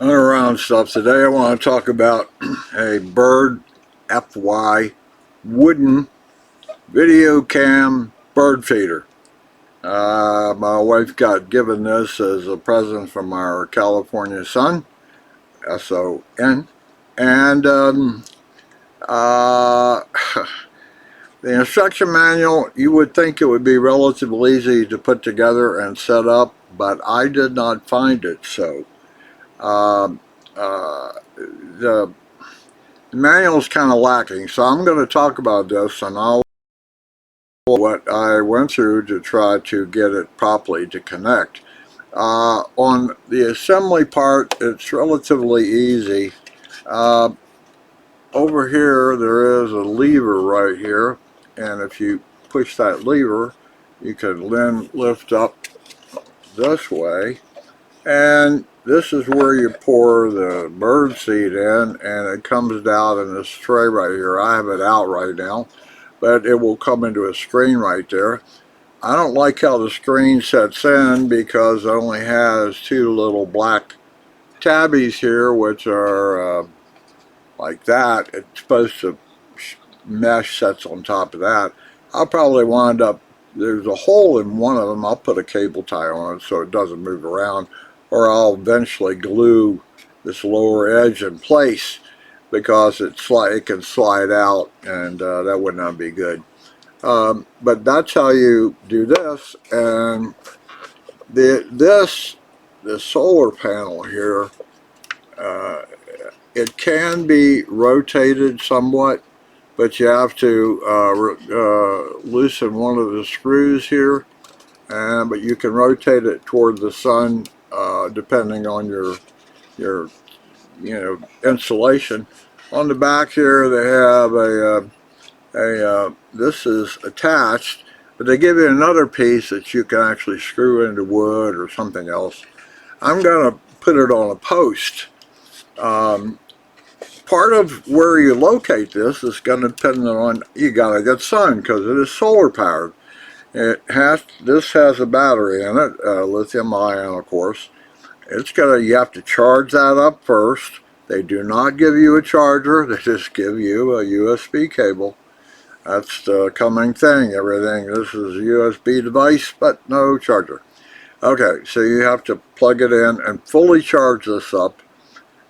Around stuff. Today I want to talk about a Birdfy wooden video cam bird feeder. My wife got given this as a present from our California son, S-O-N, and uh, the instruction manual, you would think it would be relatively easy to put together and set up, but I did not find it so. The manual is kind of lacking, so I'm going to talk about this and I'll what I went through to try to get it properly to connect. On the assembly part, it's relatively easy. Over here there is a lever right here, and if you push that lever you can then lift up this way, and this is where you pour the bird seed in, and it comes down in this tray right here. I have it out right now, but it will come into a screen right there. I don't like how the screen sets in because it only has two little black tabbies here, which are like that. It's supposed to mesh sets on top of that. I'll probably wind up, there's a hole in one of them, I'll put a cable tie on it so it doesn't move around, or I'll eventually glue this lower edge in place because it can slide out, and that would not be good. But that's how you do this. And the solar panel here, it can be rotated somewhat, but you have to loosen one of the screws here, but you can rotate it toward the sun depending on your insulation. On the back here they have this is attached, but they give you another piece that you can actually screw into wood or something else. I'm going to put it on a post. Part of where you locate this is going to depend on, you got to get sun because it is solar powered. This has a battery in it, lithium ion, of course. You have to charge that up first. They do not give you a charger, they just give you a USB cable. That's the coming thing, everything. This is a USB device, but no charger. Okay, so you have to plug it in and fully charge this up.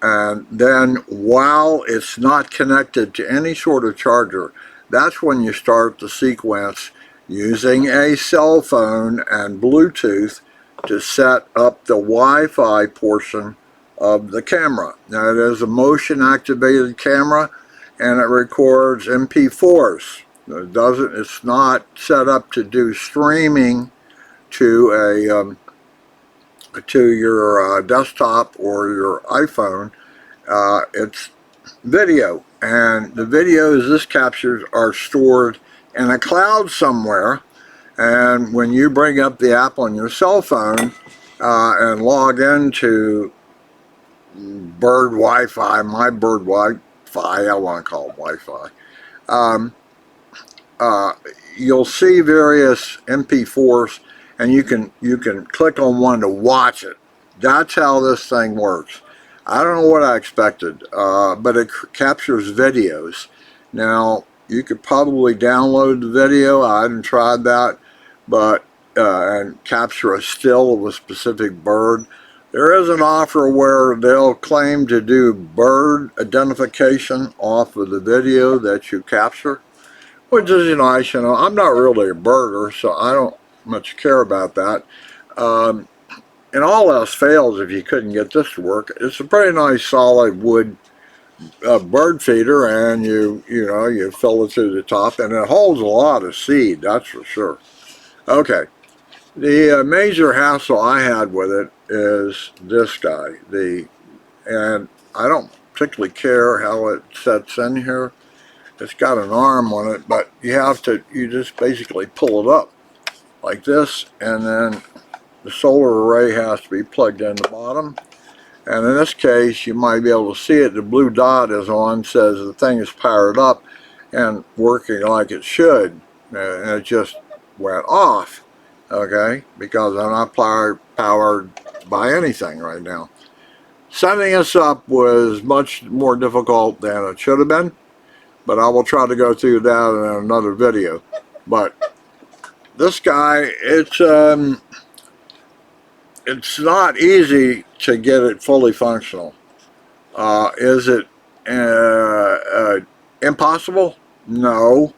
And then while it's not connected to any sort of charger, that's when you start the sequence using a cell phone and Bluetooth to set up the Wi-Fi portion of the camera. Now it is a motion activated camera and it records MP4s. It's not set up to do streaming to your desktop or your iPhone. It's video, and the videos this captures are stored in a cloud somewhere, and when you bring up the app on your cell phone and log into Bird Wi-Fi, my Bird Wi-Fi, I want to call it Wi-Fi, you'll see various MP4s, and you can click on one to watch it. That's how this thing works. I don't know what I expected, but it captures videos. Now you could probably download the video. I hadn't tried that, but and capture a still of a specific bird. There is an offer where they'll claim to do bird identification off of the video that you capture, which is nice. I'm not really a birder, so I don't much care about that. And all else fails if you couldn't get this to work. It's a pretty nice solid wood bird feeder, and you fill it to the top, and it holds a lot of seed, that's for sure. Okay, the major hassle I had with it is this guy. And I don't particularly care how it sets in here. It's got an arm on it, but you just basically pull it up like this, and then the solar array has to be plugged in the bottom. And in this case, you might be able to see it. The blue dot is on, says the thing is powered up and working like it should. And it just went off, okay, because I'm not powered by anything right now. Setting this up was much more difficult than it should have been, but I will try to go through that in another video. But this guy, it's not easy to get it fully functional. Is it impossible? No,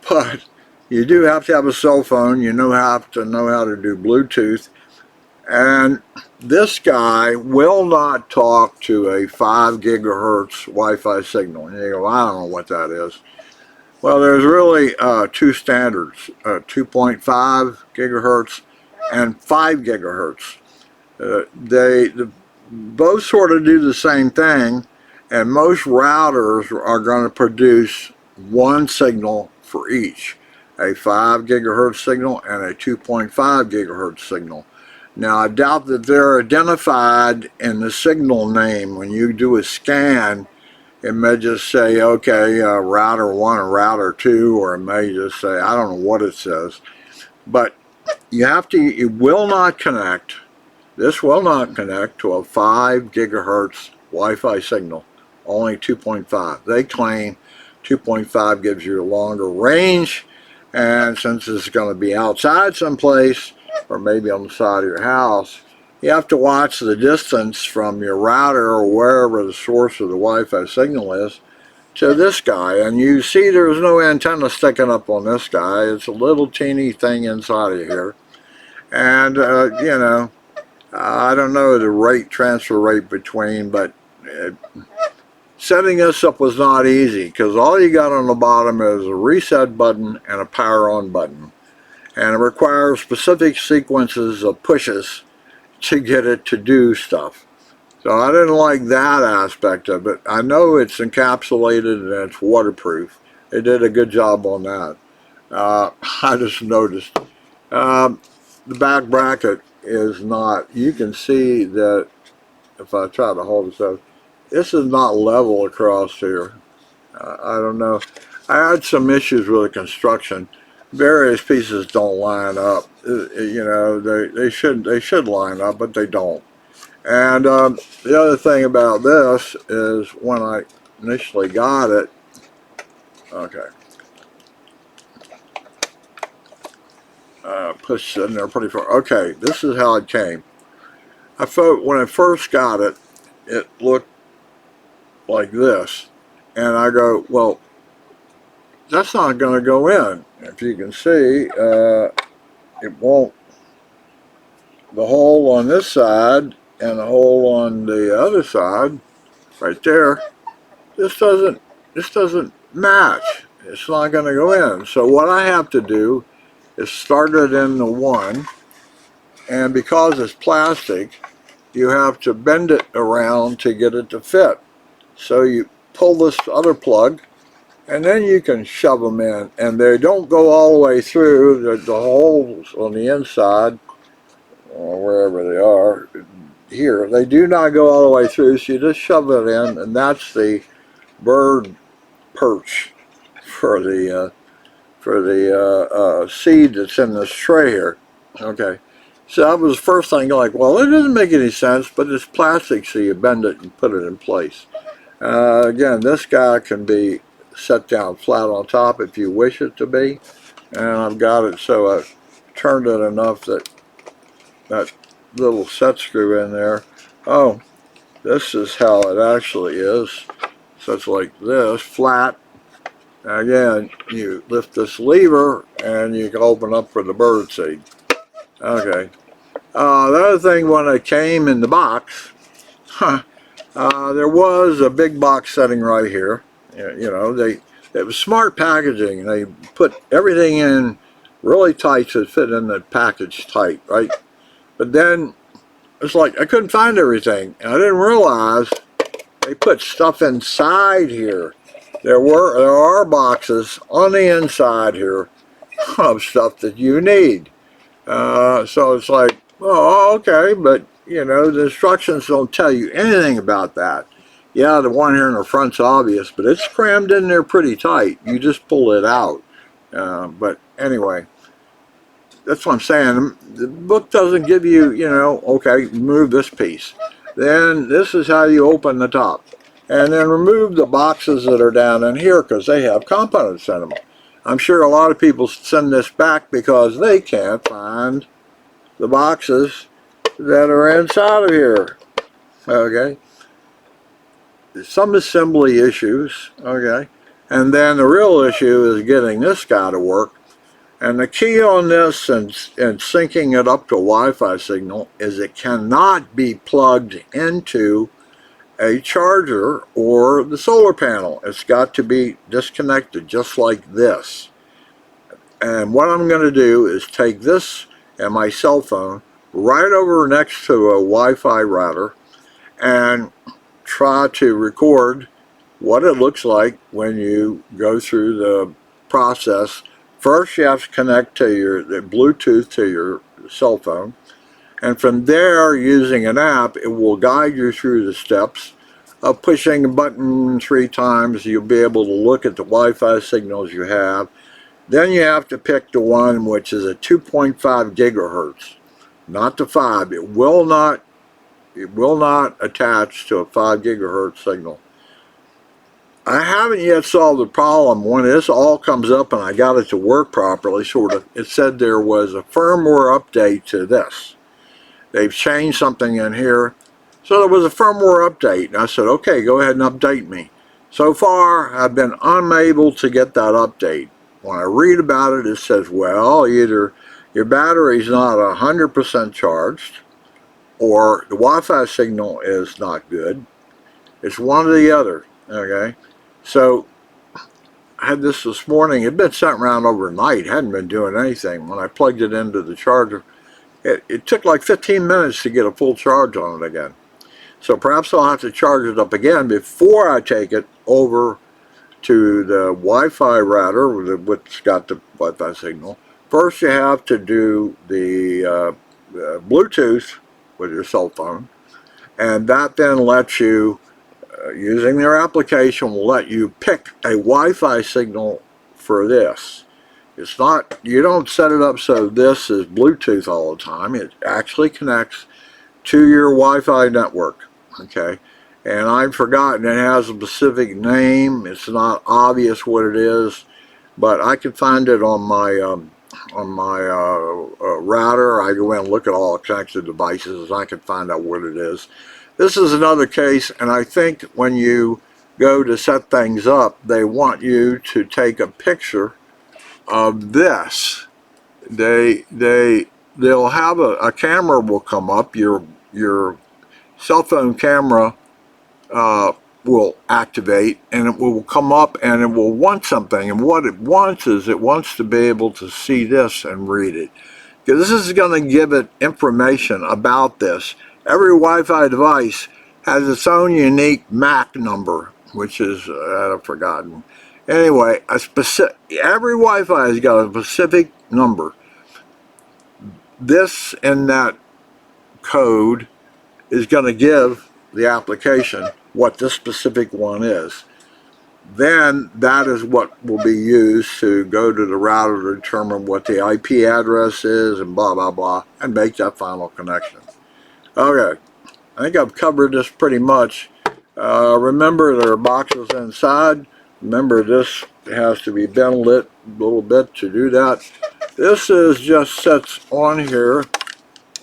but you do have to have a cell phone. You have to know how to do Bluetooth, and this guy will not talk to a 5 gigahertz Wi-Fi signal. And you go, I don't know what that is. Well, there's really two standards, 2.5 gigahertz and 5 gigahertz. They both sort of do the same thing, and most routers are going to produce one signal for each, a 5 gigahertz signal and a 2.5 gigahertz signal. Now, I doubt that they're identified in the signal name. When you do a scan, it may just say, okay, router 1 or router 2, or it may just say, I don't know what it says. But it will not connect, this will not connect to a 5 gigahertz Wi-Fi signal, only 2.5. They claim 2.5 gives you a longer range, and since it's going to be outside someplace, or maybe on the side of your house, you have to watch the distance from your router or wherever the source of the Wi-Fi signal is to this guy. And you see there's no antenna sticking up on this guy. It's a little teeny thing inside of here. And, I don't know the transfer rate between, but setting this up was not easy, because all you got on the bottom is a reset button and a power on button. And it requires specific sequences of pushes to get it to do stuff. So I didn't like that aspect of it. I know it's encapsulated and it's waterproof. They did a good job on that. I just noticed. The back bracket is not, you can see that if I try to hold this up, this is not level across here. I don't know. I had some issues with the construction. Various pieces don't line up. They should line up, but they don't. And the other thing about this is when I initially got it, okay, pushed it in there pretty far. Okay, this is how it came. I thought when I first got it, it looked like this, and I go, well, that's not going to go in. If you can see, it won't. The hole on this side and the hole on the other side, right there, this doesn't match. It's not going to go in. So what I have to do is start it in the one, and because it's plastic, you have to bend it around to get it to fit. So you pull this other plug, and then you can shove them in, and they don't go all the way through. The holes on the inside, or wherever they are, here, they do not go all the way through, so you just shove it in, and that's the bird perch for the seed that's in this tray here. Okay, so that was the first thing, like, well, it doesn't make any sense, but it's plastic, so you bend it and put it in place. Again, this guy can be set down flat on top if you wish it to be, and I've got it so I've turned it enough that that little set screw in there. Oh, this is how it actually is. So it's like this, flat. Again, you lift this lever and you can open up for the bird seed. Okay. The other thing, when it came in the box, there was a big box setting right here. It was smart packaging. They put everything in really tight so it fit in the package tight, right? But then it's like I couldn't find everything, and I didn't realize they put stuff inside here. There are boxes on the inside here of stuff that you need. So it's like, oh, okay, but the instructions don't tell you anything about that. Yeah, the one here in the front's obvious, but it's crammed in there pretty tight. You just pull it out. But anyway, that's what I'm saying. The book doesn't give you, okay, move this piece. then this is how you open the top. And then remove the boxes that are down in here because they have components in them. I'm sure a lot of people send this back because they can't find the boxes that are inside of here. Okay. Some assembly issues. Okay. And then the real issue is getting this guy to work. And the key on this and syncing it up to a Wi-Fi signal is it cannot be plugged into a charger or the solar panel. It's got to be disconnected just like this. And what I'm going to do is take this and my cell phone right over next to a Wi-Fi router and try to record what it looks like when you go through the process. First you have to connect to the Bluetooth to your cell phone, and from there, using an app, it will guide you through the steps of pushing a button 3 times. You'll be able to look at the Wi-Fi signals you have. Then you have to pick the one which is a 2.5 gigahertz, not the 5. It will not attach to a 5 gigahertz signal. I haven't yet solved the problem. When this all comes up and I got it to work properly, sort of, it said there was a firmware update to this. They've changed something in here. So there was a firmware update. And I said, okay, go ahead and update me. So far, I've been unable to get that update. When I read about it, it says, well, either your battery's not 100% charged, or the Wi-Fi signal is not good. It's one or the other, okay? So I had this morning. It had been sent around overnight. Hadn't been doing anything. When I plugged it into the charger, it took like 15 minutes to get a full charge on it again. So perhaps I'll have to charge it up again before I take it over to the Wi-Fi router, which got the Wi-Fi signal. First you have to do the Bluetooth with your cell phone, and that then lets you, using their application, will let you pick a Wi-Fi signal for this. It's not, you don't set it up so this is Bluetooth all the time. It actually connects to your Wi-Fi network, okay? And I've forgotten, it has a specific name. It's not obvious what it is, but I can find it on my router. I go in and look at all the connected devices, and I can find out what it is. This is another case, and I think when you go to set things up, they want you to take a picture of this. They'll have a camera will come up. Your cell phone camera will activate, and it will come up and it will want something, and what it wants is it wants to be able to see this and read it, because this is going to give it information about this. Every Wi-Fi device has its own unique MAC number, which is I've forgotten. Anyway, every Wi-Fi has got a specific number. This and that code is going to give the application what this specific one is. Then that is what will be used to go to the router to determine what the IP address is and blah blah blah, and make that final connection. Okay, I think I've covered this pretty much. Remember, there are boxes inside. Remember, this has to be bent a little bit to do that. This is just sets on here,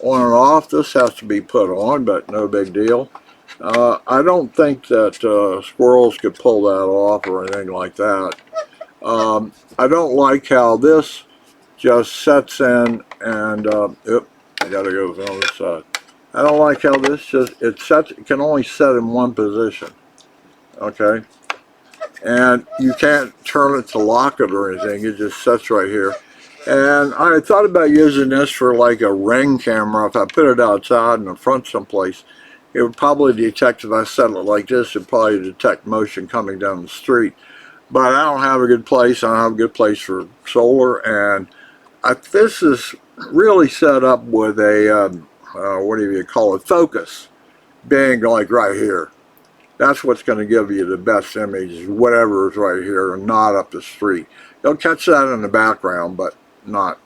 on and off. This has to be put on, but no big deal. I don't think that squirrels could pull that off or anything like that. I don't like how this just sets in and, oops, I gotta go on this side. I don't like how this it can only set in one position, okay? And you can't turn it to lock it or anything. It just sets right here. And I thought about using this for like a Ring camera. If I put it outside in the front someplace, it would probably detect, if I set it like this, it would probably detect motion coming down the street. But I don't have a good place. I don't have a good place for solar. And this is really set up with a, what do you call it, focus, being like right here. That's what's going to give you the best image, whatever is right here and not up the street. You'll catch that in the background, but not,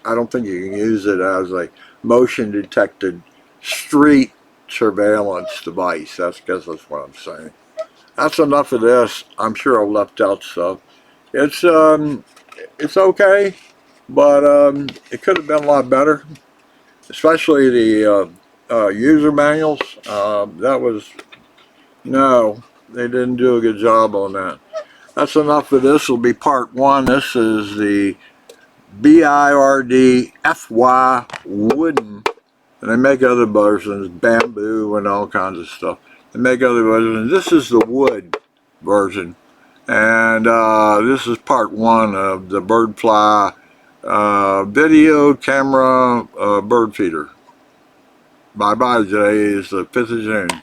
I don't think you can use it as a motion detected street surveillance device. That's what I'm saying. That's enough of this. I'm sure I left out stuff. It's okay, but it could have been a lot better, especially the user manuals. That was, no, they didn't do a good job on that. That's enough of this. Will be part one. This is the Birdfy wooden, and they make other versions, bamboo and all kinds of stuff. They make other versions. This is the wood version, and this is part one of the Birdfy video camera bird feeder. Bye bye. Today is the 5th of June.